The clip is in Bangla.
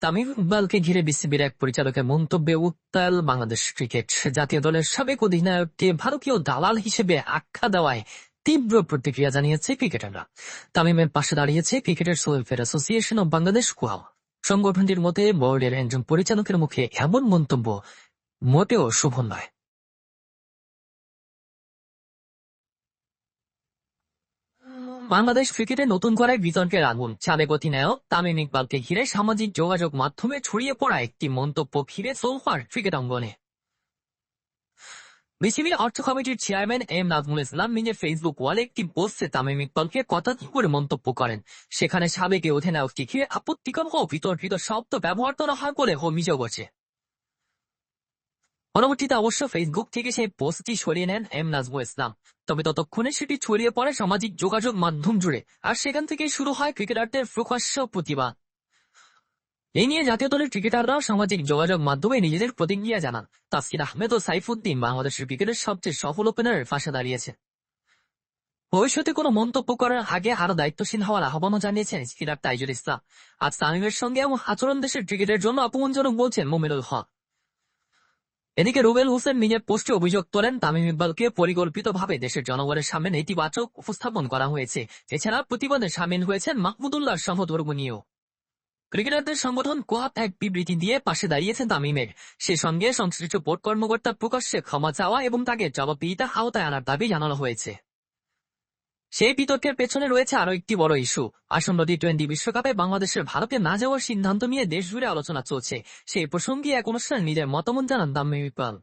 তামিম ইকবালকে ঘিরে বিসিবির এক পরিচালকের মন্তব্যে উত্তাল বাংলাদেশ ক্রিকেট। জাতীয় দলের সাবেক অধিনায়ককে ভারতীয় দালাল হিসেবে আখ্যা দেওয়ায় তীব্র প্রতিক্রিয়া জানিয়েছে ক্রিকেটাররা। তামিমের পাশে দাঁড়িয়েছে cricketers welfare association of Bangladesh কুয়াও। সংগঠনটির মতে বোর্ডের একজন পরিচালকের মুখে এমন মন্তব্য মোটেও শুভ নয়। বাংলাদেশ ক্রিকেটে নতুন করে বিতর্কের আগুন। সাবেক অধিনায়ক তামিম ইকবালকে ঘিরে সামাজিক যোগাযোগ মাধ্যমে ছড়িয়ে পড়া একটি মন্তব্য ঘিরে তোলপাড় ক্রিকেট অঙ্গনে। বিসিবির অর্থ কমিটির চেয়ারম্যান এম নাজমুল ইসলাম নিজের ফেসবুক ওয়ালে একটি পোস্টে তামিম ইকবালকে কটাক্ষ করে মন্তব্য করেন। সেখানে সাবেক এই অধিনায়ককে ঘিরে আপত্তিকর ও বিতর্কিত শব্দ ব্যবহার করা হয় বলে অভিযোগ আছে। পরবর্তীতে অবশ্য ফেসবুক থেকে সেই পোস্টটি সরিয়ে নেন এম নাজমুল ইসলাম। তবে ততক্ষণে সেটি ছড়িয়ে পড়ে সামাজিক যোগাযোগ মাধ্যম জুড়ে, আর সেখান থেকেই শুরু হয় ক্রিকেটারদের প্রকাশ্য প্রতিবাদ। এই নিয়ে জাতীয় দলের ক্রিকেটাররাও সামাজিক যোগাযোগ মাধ্যমে নিজেদের প্রতিক্রিয়া জানান। তাসকিন আহমেদ ও সাইফুদ্দিন বাংলাদেশের ক্রিকেটের সবচেয়ে সফল ওপেনারের পাশে দাঁড়িয়েছে। ভবিষ্যতে কোনো মন্তব্য করার আগে আরো দায়িত্বশীল হওয়ার আহ্বানও জানিয়েছেন স্পিনার তাইজুল ইসলাম। আজ তামিমের সঙ্গে এমন আচরণ দেশের ক্রিকেটের জন্য অপমানজনক বলছেন মোমিনুল হক। এদিকে রুবেল হোসেন নিজের পোস্টে অভিযোগ তোলেন, তামিম ইকবালকে পরিকল্পিতভাবে দেশের জনগণের সামনে নেতিবাচক উপস্থাপন করা হয়েছে। এছাড়া প্রতিবাদে সামিল হয়েছেন মাহমুদুল্লাহর সহধর্মিণীও। ক্রিকেটারদের সংগঠন কোয়াপ এক বিবৃতি দিয়ে পাশে দাঁড়িয়েছেন তামিমের। সে সঙ্গে সংশ্লিষ্ট বোর্ড কর্মকর্তা প্রকাশ্যে ক্ষমা চাওয়া এবং তাকে জবাবদিহিতা আওতায় আনার দাবি জানানো হয়েছে। সেই বিতর্কের পেছনে রয়েছে আরো একটি বড় ইস্যু। আসন্ন টি-20 বিশ্বকাপে বাংলাদেশের ভারতে না যাওয়ার সিদ্ধান্ত নিয়ে দেশ জুড়ে আলোচনা চলছে। সেই প্রসঙ্গে এক অনুষ্ঠানে নিজের মতামত জানান তামিম ইকবাল।